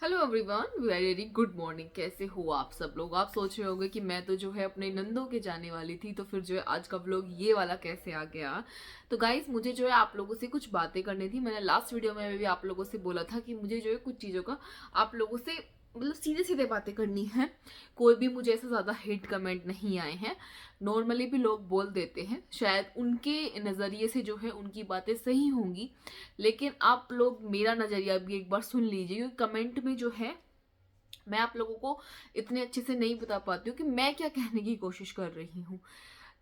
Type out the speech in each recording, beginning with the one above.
Hello everyone, very good morning. कैसे हो आप सब लोग? आप सोच रहे होंगे कि मैं तो जो है अपने नंदों के जाने वाली थी, तो फिर जो है आज का व्लॉग ये वाला कैसे आ गया। तो गाइस, मुझे जो है आप लोगों से कुछ बातें करनी थी। मैंने लास्ट वीडियो में भी आप लोगों से बोला था कि मुझे जो है कुछ चीज़ों का आप लोगों से मतलब सीधे सीधे बातें करनी है। कोई भी मुझे ऐसे ज़्यादा हेट कमेंट नहीं आए हैं। नॉर्मली भी लोग बोल देते हैं, शायद उनके नज़रिए से जो है उनकी बातें सही होंगी, लेकिन आप लोग मेरा नज़रिया भी एक बार सुन लीजिए, क्योंकि कमेंट में जो है मैं आप लोगों को इतने अच्छे से नहीं बता पाती हूँ कि मैं क्या कहने की कोशिश कर रही हूँ।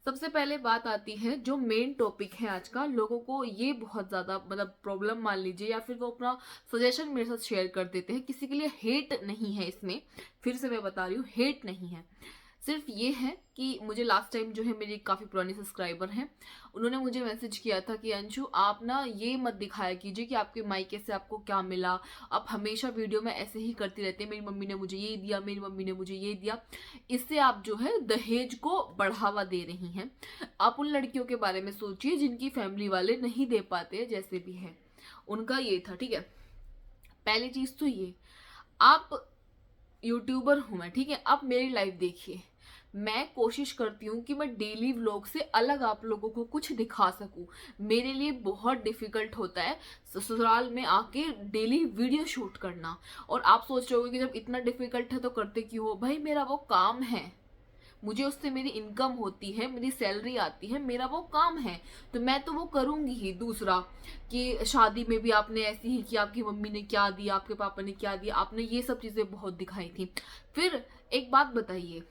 सबसे पहले बात आती है जो मेन टॉपिक है आज का। लोगों को ये बहुत ज़्यादा मतलब प्रॉब्लम मान लीजिए, या फिर वो अपना सजेशन मेरे साथ शेयर कर देते हैं। किसी के लिए हेट नहीं है इसमें, फिर से मैं बता रही हूँ, हेट नहीं है। सिर्फ ये है कि मुझे लास्ट टाइम जो है मेरी काफ़ी पुरानी सब्सक्राइबर हैं, उन्होंने मुझे मैसेज किया था कि अंशु आप ना ये मत दिखाया कीजिए कि आपके मायके से आपको क्या मिला। आप हमेशा वीडियो में ऐसे ही करती रहते हैं, मेरी मम्मी ने मुझे ये दिया, मेरी मम्मी ने मुझे ये दिया। इससे आप जो है दहेज को बढ़ावा दे रही हैं। आप उन लड़कियों के बारे में सोचिए जिनकी फैमिली वाले नहीं दे पाते, जैसे भी है उनका ये था। ठीक है, पहली चीज तो ये, आप यूट्यूबर हूं मैं, ठीक है। आप मेरी लाइफ देखिए, मैं कोशिश करती हूँ कि मैं डेली व्लॉग से अलग आप लोगों को कुछ दिखा सकूं। मेरे लिए बहुत डिफिकल्ट होता है ससुराल में आके डेली वीडियो शूट करना। और आप सोच रहे हो कि जब इतना डिफिकल्ट है तो करते क्यों हो? भाई मेरा वो काम है, मुझे उससे मेरी इनकम होती है, मेरी सैलरी आती है, मेरा वो काम है, तो मैं तो वो करूंगी ही। दूसरा कि शादी में भी आपने ऐसी ही कि आपकी मम्मी ने क्या दिया, आपके पापा ने क्या दिया, आपने ये सब चीजें बहुत दिखाई थी। फिर एक बात बताइए,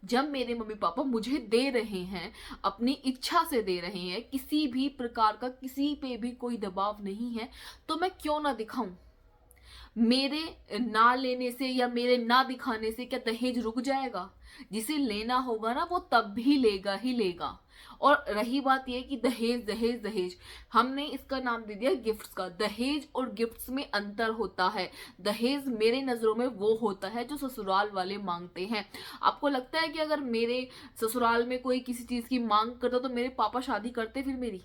जब मेरे मम्मी पापा मुझे दे रहे हैं, अपनी इच्छा से दे रहे हैं, किसी भी प्रकार का किसी पे भी कोई दबाव नहीं है, तो मैं क्यों ना दिखाऊं? मेरे ना लेने से या मेरे ना दिखाने से क्या दहेज रुक जाएगा? जिसे लेना होगा ना वो तब भी लेगा ही लेगा। और रही बात यह कि दहेज दहेज दहेज, हमने इसका नाम दे दिया गिफ्ट्स का। दहेज और गिफ्ट्स में अंतर होता है। दहेज मेरे नजरों में वो होता है जो ससुराल वाले मांगते हैं। आपको लगता है कि अगर मेरे ससुराल में कोई किसी चीज की मांग करता तो मेरे पापा शादी करते फिर मेरी?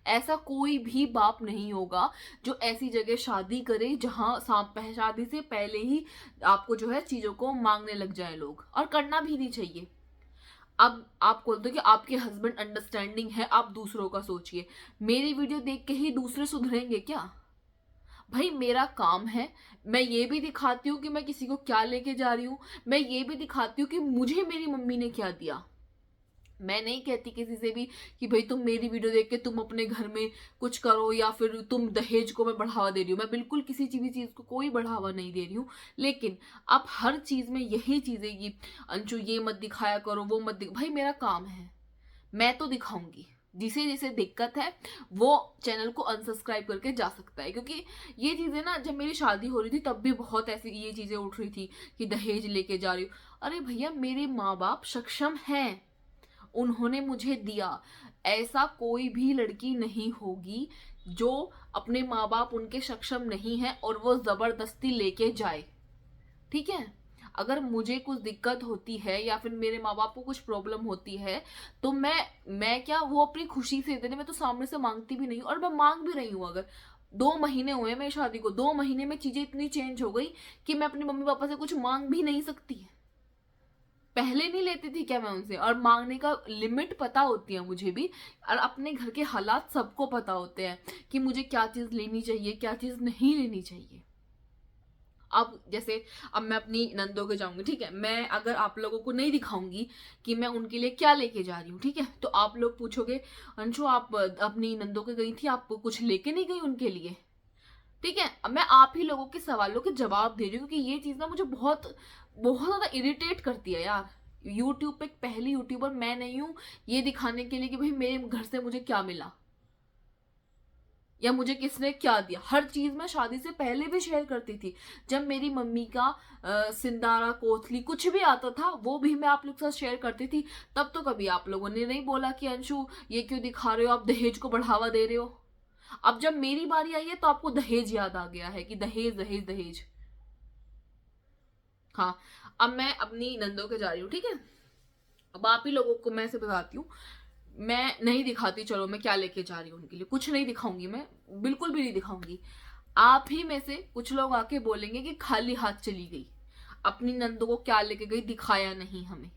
ऐसा कोई भी बाप नहीं होगा जो ऐसी जगह शादी करे जहां शादी से पहले ही आपको जो है चीजों को मांगने लग जाए लोग। और करना भी नहीं चाहिए। अब आप बोलते हो कि आपके हस्बैंड अंडरस्टैंडिंग है, आप दूसरों का सोचिए। मेरी वीडियो देख के ही दूसरे सुधरेंगे क्या? भाई मेरा काम है, मैं ये भी दिखाती हूँ कि मैं किसी को क्या लेके जा रही हूँ, मैं ये भी दिखाती हूँ कि मुझे मेरी मम्मी ने क्या दिया। मैं नहीं कहती किसी से भी कि भाई तुम मेरी वीडियो देख के तुम अपने घर में कुछ करो, या फिर तुम दहेज को मैं बढ़ावा दे रही हूँ। मैं बिल्कुल किसी भी चीज को कोई बढ़ावा नहीं दे रही हूँ। लेकिन आप हर चीज में यही चीजें कि अंशु ये मत दिखाया करो, वो मत भाई मेरा काम है, मैं तो दिखाऊंगी। जिसे जिसे दिक्कत है वो चैनल को अनसब्सक्राइब करके जा सकता है। क्योंकि ये चीजें ना, जब मेरी शादी हो रही थी तब भी बहुत ऐसी ये चीजें उठ रही थी कि दहेज लेके जा रही हूँ। अरे भैया, मेरे माँ बाप सक्षम हैं, उन्होंने मुझे दिया। ऐसा कोई भी लड़की नहीं होगी जो अपने माँ बाप उनके सक्षम नहीं है और वो जबरदस्ती लेके जाए। ठीक है, अगर मुझे कुछ दिक्कत होती है या फिर मेरे माँ बाप को कुछ प्रॉब्लम होती है, तो मैं क्या, वो अपनी खुशी से देते, मैं तो सामने से मांगती भी नहीं हूँ। और मैं मांग भी रही हूँ। अगर 2 महीने हुए मेरी शादी को, 2 महीने में चीजें इतनी चेंज हो गई कि मैं अपने मम्मी पापा से कुछ मांग भी नहीं सकती। पहले नहीं लेती थी क्या मैं उनसे? और मांगने का लिमिट पता होती है मुझे भी, और अपने घर के हालात सबको पता होते हैं कि मुझे क्या चीज लेनी चाहिए, क्या चीज नहीं लेनी चाहिए। अब जैसे अब मैं अपनी नंदों के जाऊंगी, ठीक है, मैं अगर आप लोगों को नहीं दिखाऊंगी कि मैं उनके लिए क्या लेके जा रही हूँ, ठीक है, तो आप लोग पूछोगे अंशु आप अपनी नंदों के गई थी, आप कुछ लेके नहीं गई उनके लिए? ठीक है, अब मैं आप ही लोगों के सवालों के जवाब दे रही हूँ, क्योंकि ये चीज ना मुझे बहुत बहुत ज्यादा इरिटेट करती है यार। यूट्यूब पे एक पहली यूट्यूबर मैं नहीं हूँ ये दिखाने के लिए कि भाई मेरे घर से मुझे क्या मिला या मुझे किसने क्या दिया। हर चीज मैं शादी से पहले भी शेयर करती थी। जब मेरी मम्मी का सिंदारा कोथली कुछ भी आता था वो भी मैं आप लोग के साथ शेयर करती थी। तब तो कभी आप लोगों ने नहीं बोला कि अंशु ये क्यों दिखा रहे हो, आप दहेज को बढ़ावा दे रहे हो। अब जब मेरी बारी आई है तो आपको दहेज याद आ गया है कि दहेज दहेज दहेज। हाँ, अब मैं अपनी नंदों के जा रही हूँ, ठीक है। अब आप ही लोगों को मैं से बताती हूँ, मैं नहीं दिखाती, चलो मैं क्या लेके जा रही हूँ उनके लिए, कुछ नहीं दिखाऊंगी मैं, बिल्कुल भी नहीं दिखाऊंगी। आप ही में से कुछ लोग आके बोलेंगे कि खाली हाथ चली गई, अपनी नंदों को क्या लेके गई, दिखाया नहीं हमें,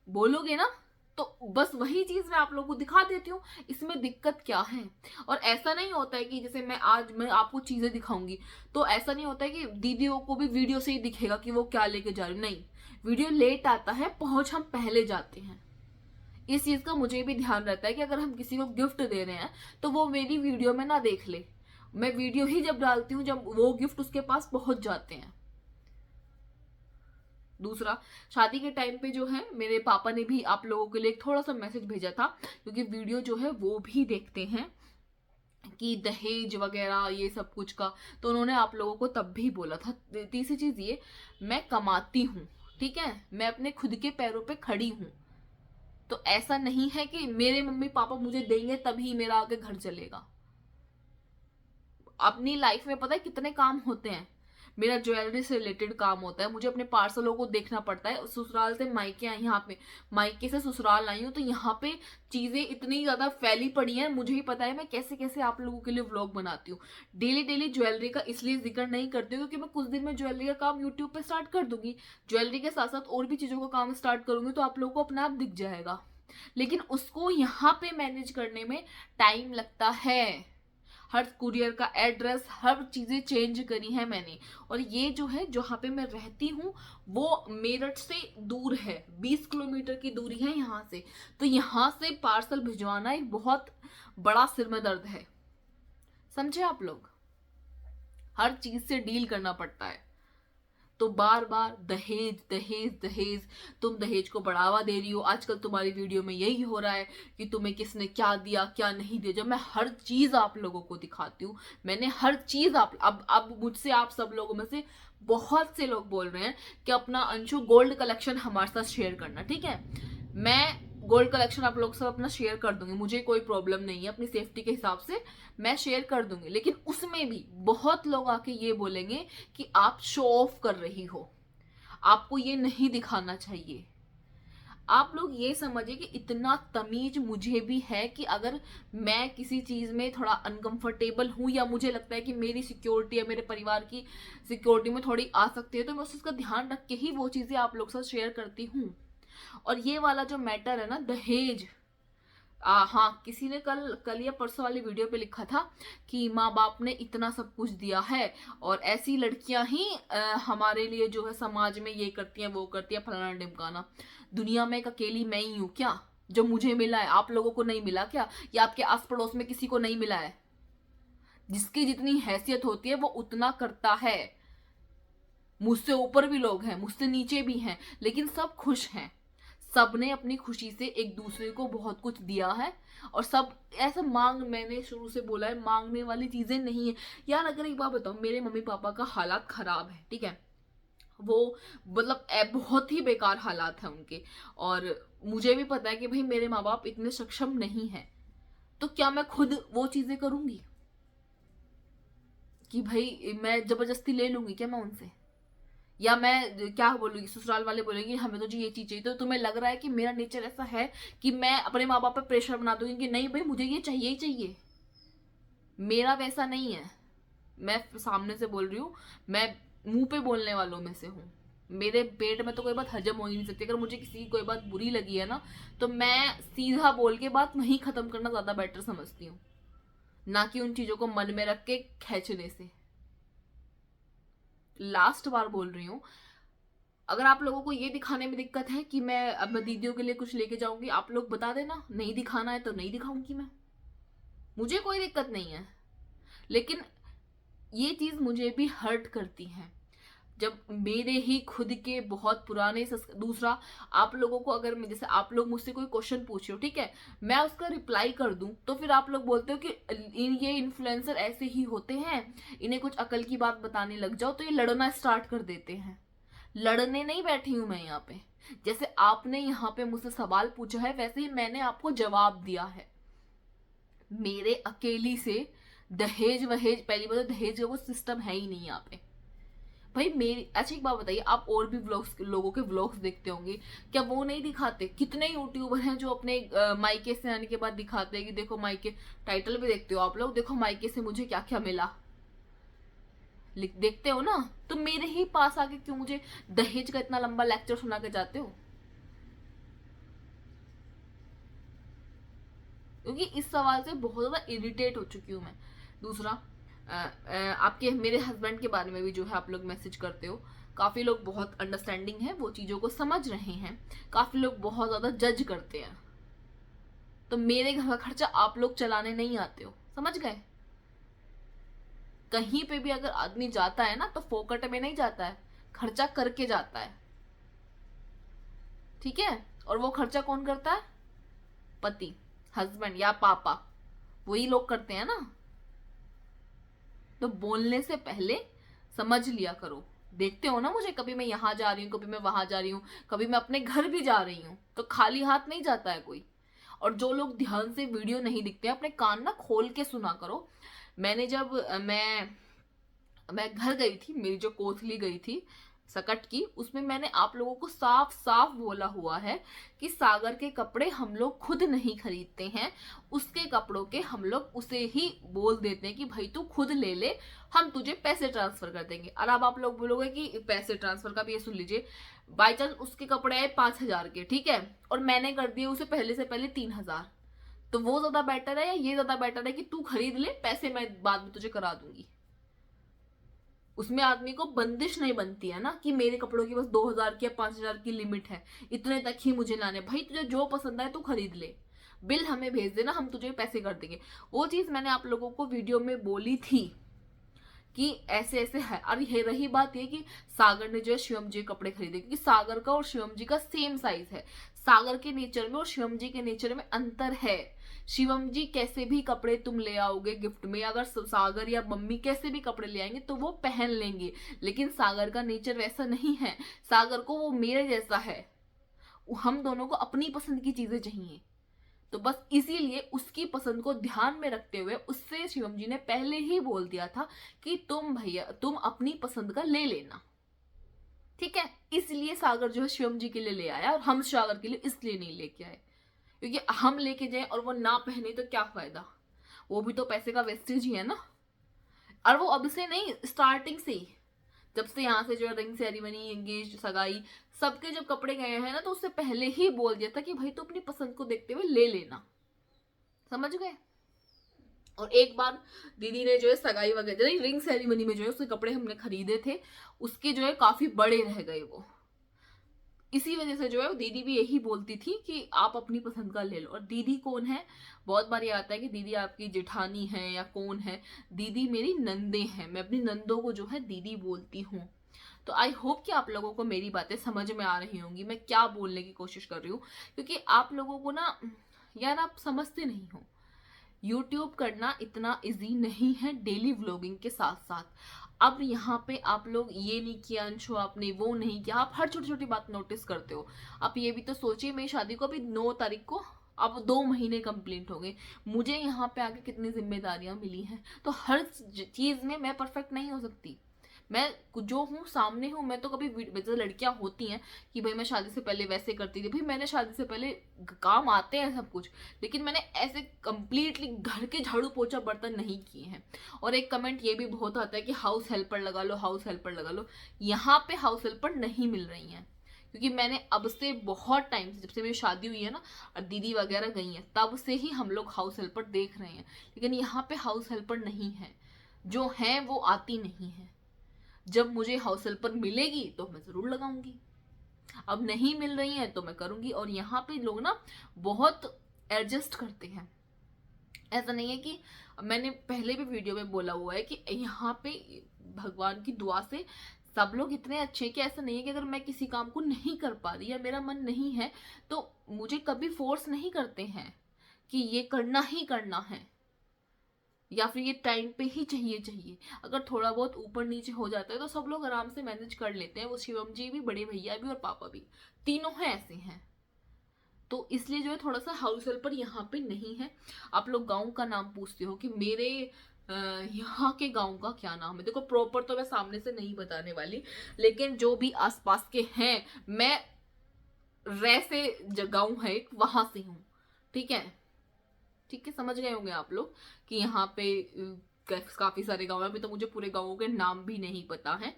बोलोगे ना? तो बस वही चीज मैं आप लोगों को दिखा देती हूँ, इसमें दिक्कत क्या है। और ऐसा नहीं होता है कि जैसे मैं आपको चीजें दिखाऊंगी तो ऐसा नहीं होता है कि दीदियों को भी वीडियो से ही दिखेगा कि वो क्या लेके जा रही, नहीं, वीडियो लेट आता है, पहुंच हम पहले जाते हैं। इस चीज का मुझे भी ध्यान रहता है कि अगर हम किसी को गिफ्ट दे रहे हैं तो वो मेरी वीडियो में ना देख ले, मैं वीडियो ही जब डालती हूँ जब वो गिफ्ट उसके पास पहुंच जाते हैं। दूसरा, शादी के टाइम पे जो है मेरे पापा ने भी आप लोगों के लिए एक थोड़ा सा मैसेज भेजा था, क्योंकि वीडियो जो है वो भी देखते हैं कि दहेज वगैरह ये सब कुछ का, तो उन्होंने आप लोगों को तब भी बोला था। तीसरी चीज ये, मैं कमाती हूँ, ठीक है, मैं अपने खुद के पैरों पे खड़ी हूँ, तो ऐसा नहीं है कि मेरे मम्मी पापा मुझे देंगे तभी मेरा आगे घर चलेगा। अपनी लाइफ में पता है कितने काम होते हैं, मेरा ज्वेलरी से रिलेटेड काम होता है, मुझे अपने पार्सलों को देखना पड़ता है, ससुराल से मायके आई, यहाँ पे मायके से ससुराल आई हूँ, तो यहाँ पे चीजें इतनी ज्यादा फैली पड़ी हैं, मुझे ही पता है मैं कैसे कैसे आप लोगों के लिए व्लॉग बनाती हूँ। डेली डेली ज्वेलरी का इसलिए जिक्र नहीं करती हूँ क्योंकि मैं कुछ दिन में ज्वेलरी का काम यूट्यूब पे स्टार्ट कर दूंगी, ज्वेलरी के साथ साथ और भी चीजों का काम स्टार्ट करूंगी, तो आप लोगों को अपने आप दिख जाएगा, लेकिन उसको यहाँ पे मैनेज करने में टाइम लगता है। हर कुरियर का एड्रेस, हर चीजें चेंज करी है मैंने, और ये जो है जहाँ पे मैं रहती हूँ वो मेरठ से दूर है, 20 किलोमीटर की दूरी है यहाँ से, तो यहाँ से पार्सल भिजवाना एक बहुत बड़ा सिर में दर्द है, समझे आप लोग? हर चीज से डील करना पड़ता है, तो बार बार दहेज दहेज दहेज, तुम दहेज को बढ़ावा दे रही हो, आजकल तुम्हारी वीडियो में यही हो रहा है कि तुम्हें किसने क्या दिया क्या नहीं दिया, जब मैं हर चीज आप लोगों को दिखाती हूँ, मैंने हर चीज अब मुझसे आप सब लोगों में से बहुत से लोग बोल रहे हैं कि अपना अंशु गोल्ड कलेक्शन हमारे साथ शेयर करना, ठीक है, मैं गोल्ड कलेक्शन आप लोग सब अपना शेयर कर दूंगी, मुझे कोई प्रॉब्लम नहीं है, अपनी सेफ्टी के हिसाब से मैं शेयर कर दूंगी, लेकिन उसमें भी बहुत लोग आके ये बोलेंगे कि आप शो ऑफ कर रही हो, आपको ये नहीं दिखाना चाहिए। आप लोग ये समझिए कि इतना तमीज मुझे भी है कि अगर मैं किसी चीज में थोड़ा अनकंफर्टेबल हूं या मुझे लगता है कि मेरी सिक्योरिटी या मेरे परिवार की सिक्योरिटी में थोड़ी आ सकती है, तो मैं उसका ध्यान रख के ही वो चीजें आप लोग साथ शेयर करती हूँ। और ये वाला जो मैटर है ना दहेज, हाँ, किसी ने कल या परसों वाली वीडियो पे लिखा था कि माँ बाप ने इतना सब कुछ दिया है और ऐसी लड़कियां ही हमारे लिए जो है समाज में ये करती हैं वो करती हैं, फलाना ढिमकाना। दुनिया में एक अकेली मैं ही हूं क्या जो मुझे मिला है, आप लोगों को नहीं मिला क्या, या आपके आस पड़ोस में किसी को नहीं मिला है? जिसकी जितनी हैसियत होती है वो उतना करता है। मुझसे ऊपर भी लोग हैं, मुझसे नीचे भी हैं, लेकिन सब खुश हैं, सबने अपनी खुशी से एक दूसरे को बहुत कुछ दिया है, और सब ऐसा मैंने शुरू से बोला है, मांगने वाली चीजें नहीं है यार। अगर एक बात बताओ, मेरे मम्मी पापा का हालात खराब है, ठीक है, वो मतलब बहुत ही बेकार हालात है उनके, और मुझे भी पता है कि भाई मेरे माँ बाप इतने सक्षम नहीं है, तो क्या मैं खुद वो चीजें करूंगी कि भाई मैं जबरदस्ती ले लूंगी क्या मैं उनसे? या मैं क्या बोलूंगी, ससुराल वाले बोलेंगे हमें तो जी ये चीज चाहिए, तो तुम्हें लग रहा है कि मेरा नेचर ऐसा है कि मैं अपने माँ बाप पर प्रेशर बना दूंगी कि नहीं भाई मुझे ये चाहिए ही चाहिए? मेरा वैसा नहीं है, मैं सामने से बोल रही हूँ, मैं मुंह पे बोलने वालों में से हूँ, मेरे पेट में तो कोई बात हजम हो ही नहीं सकती। अगर मुझे किसी की कोई बात बुरी लगी है ना, तो मैं सीधा बोल के बात वहीं खत्म करना ज्यादा बेटर समझती हूँ, ना कि उन चीजों को मन में रख के खींचने से। लास्ट बार बोल रही हूँ, अगर आप लोगों को ये दिखाने में दिक्कत है कि मैं अब मैं दीदियों के लिए कुछ लेके जाऊंगी, आप लोग बता देना, नहीं दिखाना है तो नहीं दिखाऊंगी मैं, मुझे कोई दिक्कत नहीं है, लेकिन ये चीज मुझे भी हर्ट करती है जब मेरे ही खुद के बहुत पुराने दूसरा, आप लोगों को अगर मैं जैसे आप लोग मुझसे कोई क्वेश्चन पूछ रहे हो, ठीक है, मैं उसका रिप्लाई कर दूं, तो फिर आप लोग बोलते हो कि ये इन्फ्लुएंसर ऐसे ही होते हैं, इन्हें कुछ अकल की बात बताने लग जाओ तो ये लड़ना स्टार्ट कर देते हैं। लड़ने नहीं बैठी हूं मैं यहाँ पे, जैसे आपने यहाँ पे मुझसे सवाल पूछा है वैसे ही मैंने आपको जवाब दिया है। मेरे अकेली से दहेज वहेज, पहली बात तो दहेज का वो सिस्टम है ही नहीं यहाँ पे, भाई मेरी अच्छा एक बात बताइए, आप और भी व्लॉग्स, लोगों के व्लॉग्स देखते होंगे, क्या वो नहीं दिखाते? कितने यूट्यूबर हैं जो अपने मायके से आने के बाद दिखाते हैं कि देखो मायके, टाइटल भी देखते हो आप लोग, देखो मायके से मुझे क्या क्या मिला, देखते हो ना? तो मेरे ही पास आके क्यों मुझे दहेज का इतना लंबा लेक्चर सुना के जाते हो? क्योंकि इस सवाल से बहुत ज्यादा इरिटेट हो चुकी हूँ मैं। दूसरा, आपके मेरे हस्बैंड के बारे में भी जो है आप लोग मैसेज करते हो, काफी लोग बहुत अंडरस्टैंडिंग है, वो चीजों को समझ रहे हैं, काफी लोग बहुत ज्यादा जज करते हैं। तो मेरे घर का खर्चा आप लोग चलाने नहीं आते हो, समझ गए? कहीं पे भी अगर आदमी जाता है ना तो फोकट में नहीं जाता है, खर्चा करके जाता है, ठीक है? और वो खर्चा कौन करता है? पति, हस्बैंड या पापा, वही लोग करते हैं ना। तो बोलने से पहले समझ लिया करो। देखते हो ना मुझे, कभी मैं यहाँ जा रही हूँ, कभी मैं वहां जा रही हूँ, कभी मैं अपने घर भी जा रही हूँ, तो खाली हाथ नहीं जाता है कोई। और जो लोग ध्यान से वीडियो नहीं दिखते, अपने कान ना खोल के सुना करो। मैंने जब मैं घर गई थी, मेरी जो कोथली गई थी सकट की, उसमें मैंने आप लोगों को साफ साफ बोला हुआ है कि सागर के कपड़े हम लोग खुद नहीं खरीदते हैं, उसके कपड़ों के हम लोग उसे ही बोल देते हैं कि भाई तू खुद ले ले, हम तुझे पैसे ट्रांसफर कर देंगे। और अब आप लोग बोलोगे कि पैसे ट्रांसफर का भी, ये सुन लीजिए, बाई चांस उसके कपड़े आए 5,000 के, ठीक है, और मैंने कर दिए उसे पहले से पहले 3,000, तो वो ज्यादा बेटर है या ये ज्यादा बेटर है कि तू खरीद ले, पैसे मैं बाद में तुझे करा दूंगी? उसमें आदमी को बंदिश नहीं बनती है ना कि मेरे कपड़ों की बस 2,000 की या 5,000 की लिमिट है, इतने तक ही मुझे लाने। भाई तुझे जो पसंद आए तो खरीद ले, बिल हमें भेज देना, हम तुझे पैसे कर देंगे। वो चीज मैंने आप लोगों को वीडियो में बोली थी कि ऐसे ऐसे है। और ये रही बात ये कि सागर ने जो है शिवम जी कपड़े खरीदे, क्योंकि सागर का और शिवम जी का सेम साइज है। सागर के नेचर में और शिवम जी के नेचर में अंतर है। शिवम जी कैसे भी कपड़े तुम ले आओगे गिफ्ट में, अगर सागर या मम्मी कैसे भी कपड़े ले आएंगे तो वो पहन लेंगे, लेकिन सागर का नेचर वैसा नहीं है। सागर को वो मेरे जैसा है, हम दोनों को अपनी पसंद की चीजें चाहिए। तो बस इसीलिए उसकी पसंद को ध्यान में रखते हुए उससे शिवम जी ने पहले ही बोल दिया था कि तुम भैया तुम अपनी पसंद का ले लेना, ठीक है? इसलिए सागर जो है शिवम जी के लिए ले आया, और हम सागर के लिए इसलिए नहीं लेके आए क्योंकि हम लेके जाए और वो ना पहने तो क्या फायदा, वो भी तो पैसे का वेस्टेज ही है ना। और वो अब से नहीं, स्टार्टिंग से ही, जब से यहाँ से जो है रिंग सेरेमनी, एंगेज, सगाई, सबके जब कपड़े गए हैं ना, तो उससे पहले ही बोल दिया था कि भाई तो अपनी पसंद को देखते हुए ले लेना, समझ गए? और एक बार दीदी ने जो है सगाई वगैरह, रिंग सेरेमनी में जो है उसके कपड़े हमने खरीदे थे, उसके जो है काफी बड़े रह गए वो। इसी वजह से जो है दीदी भी यही बोलती थी कि आप अपनी पसंद का ले लो। और दीदी कौन है? बहुत बार ये आता है कि दीदी आपकी जेठानी है या कौन है। दीदी मेरी नंदे हैं, मैं अपनी नंदों को जो है दीदी बोलती हूँ। तो आई होप कि आप लोगों को मेरी बातें समझ में आ रही होंगी, मैं क्या बोलने की कोशिश कर रही हूँ। क्योंकि आप लोगों को ना यार, आप समझते नहीं हो, यूट्यूब करना इतना इजी नहीं है डेली व्लॉगिंग के साथ साथ। अब यहाँ पे आप लोग ये नहीं किया अंशु आपने, वो नहीं किया, आप हर छोटी छोटी बात नोटिस करते हो। आप ये भी तो सोचिए, मेरी शादी को अभी 9 तारीख को अब 2 महीने कंप्लीट हो गए, मुझे यहाँ पे आके कितनी जिम्मेदारियां मिली हैं। तो हर चीज में मैं परफेक्ट नहीं हो सकती। मैं जो हूँ सामने हूँ, मैं तो कभी जैसे लड़कियां होती हैं कि भाई मैं शादी से पहले वैसे करती थी, भाई मैंने शादी से पहले काम आते हैं सब कुछ, लेकिन मैंने ऐसे कंप्लीटली घर के झाड़ू पोछा बर्तन नहीं किए हैं। और एक कमेंट ये भी बहुत आता है कि हाउस हेल्पर लगा लो, हाउस हेल्पर लगा लो। यहाँ पे हाउस हेल्पर नहीं मिल रही हैं, क्योंकि मैंने अब से बहुत टाइम से, जब से मेरी शादी हुई है ना और दीदी वगैरह गई हैं, तब से ही हम लोग हाउस हेल्पर देख रहे हैं, लेकिन यहाँ पे हाउस हेल्पर नहीं है, जो है वो आती नहीं है। जब मुझे हाउस हेल्पर मिलेगी तो मैं जरूर लगाऊंगी, अब नहीं मिल रही है तो मैं करूंगी। और यहाँ पे लोग ना बहुत एडजस्ट करते हैं, ऐसा नहीं है कि, मैंने पहले भी वीडियो में बोला हुआ है कि यहाँ पे भगवान की दुआ से सब लोग इतने अच्छे कि ऐसा नहीं है कि अगर मैं किसी काम को नहीं कर पा रही या मेरा मन नहीं है तो मुझे कभी फोर्स नहीं करते हैं कि ये करना ही करना है या फिर ये टाइम पे ही चाहिए चाहिए। अगर थोड़ा बहुत ऊपर नीचे हो जाता है तो सब लोग आराम से मैनेज कर लेते हैं, वो शिवम जी भी, बड़े भैया भी और पापा भी, तीनों हैं ऐसे हैं। तो इसलिए जो है थोड़ा सा हाउस हेल्पर यहाँ पे नहीं है। आप लोग गांव का नाम पूछते हो कि मेरे यहाँ के गांव का क्या नाम है, देखो प्रॉपर तो मैं सामने से नहीं बताने वाली, लेकिन जो भी आसपास के हैं, मैं से गांव है एक, वहां से हूँ। ठीक है, ठीक है, समझ गए होंगे आप लोग कि यहाँ पे काफी सारे गांव है। अभी तो मुझे पूरे गांवों के नाम भी नहीं पता है।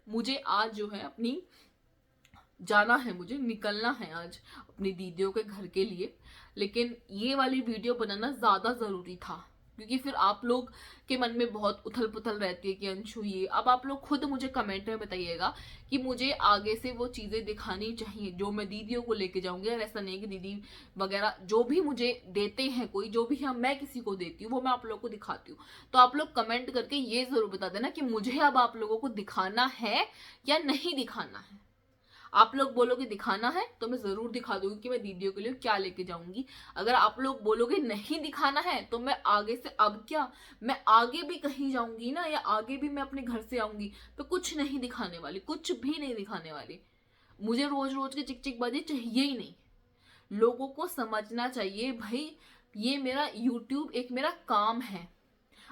मुझे आज जो है अपनी जाना है, मुझे निकलना है आज अपनी दीदियों के घर के लिए, लेकिन ये वाली वीडियो बनाना ज्यादा जरूरी था, क्योंकि फिर आप लोग के मन में बहुत उथल पुथल रहती है कि अंशु ये। अब आप लोग खुद मुझे कमेंट में बताइएगा कि मुझे आगे से वो चीजें दिखानी चाहिए जो मैं दीदियों को लेके जाऊंगी, और ऐसा नहीं कि दीदी वगैरह जो भी मुझे देते हैं, कोई जो भी हम मैं किसी को देती हूँ वो मैं आप लोग को दिखाती हूँ। तो आप लोग कमेंट करके ये जरूर बता देना कि मुझे अब आप लोगों को दिखाना है या नहीं दिखाना है। आप लोग बोलोगे दिखाना है तो मैं जरूर दिखा दूंगी कि मैं दीदियों के लिए क्या लेके जाऊंगी। अगर आप लोग बोलोगे नहीं दिखाना है तो मैं आगे से, अब क्या, मैं आगे भी कहीं जाऊंगी ना, या आगे भी मैं अपने घर से आऊंगी तो कुछ नहीं दिखाने वाली, कुछ भी नहीं दिखाने वाली। मुझे रोज रोज की चिक चिक बाजी चाहिए ही नहीं। लोगों को समझना चाहिए भाई, ये मेरा यूट्यूब एक मेरा काम है।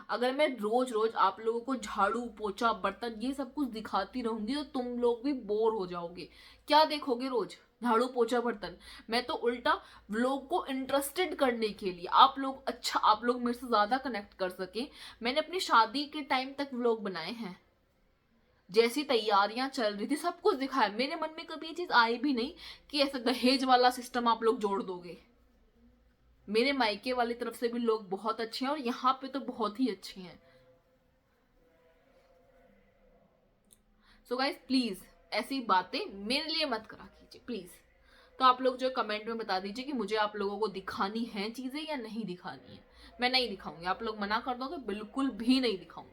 अगर मैं रोज रोज आप लोगों को झाड़ू पोछा बर्तन ये सब कुछ दिखाती रहूंगी तो तुम लोग भी बोर हो जाओगे। क्या देखोगे रोज झाड़ू पोछा बर्तन? मैं तो उल्टा व्लॉग को इंटरेस्टेड करने के लिए, आप लोग अच्छा, आप लोग मेरे से ज्यादा कनेक्ट कर सके, मैंने अपनी शादी के टाइम तक व्लॉग बनाए हैं। जैसी तैयारियां चल रही थी सब कुछ दिखाया। मेरे मन में कभी ये चीज आई भी नहीं कि ऐसा दहेज वाला सिस्टम आप लोग जोड़ दोगे। मेरे मायके वाली तरफ से भी लोग बहुत अच्छे हैं और यहाँ पे तो बहुत ही अच्छे हैं। सो गाइस प्लीज ऐसी बातें मेरे लिए मत करा कीजिए प्लीज। तो आप लोग जो कमेंट में बता दीजिए कि मुझे आप लोगों को दिखानी है चीजें या नहीं दिखानी है। मैं नहीं दिखाऊंगी, आप लोग मना कर दोगे, बिल्कुल भी नहीं दिखाऊंगी।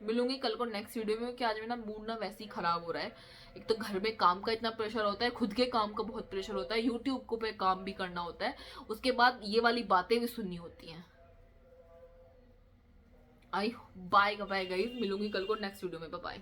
मिलूंगी कल को नेक्स्ट वीडियो में, कि आज मेरा मूड ना वैसे ही खराब हो रहा है। एक तो घर में काम का इतना प्रेशर होता है, खुद के काम का बहुत प्रेशर होता है, यूट्यूब को पे काम भी करना होता है, उसके बाद ये वाली बातें भी सुननी होती हैं। आई बाय बाय गाइस, मिलूंगी कल को नेक्स्ट वीडियो में, बाय बाय।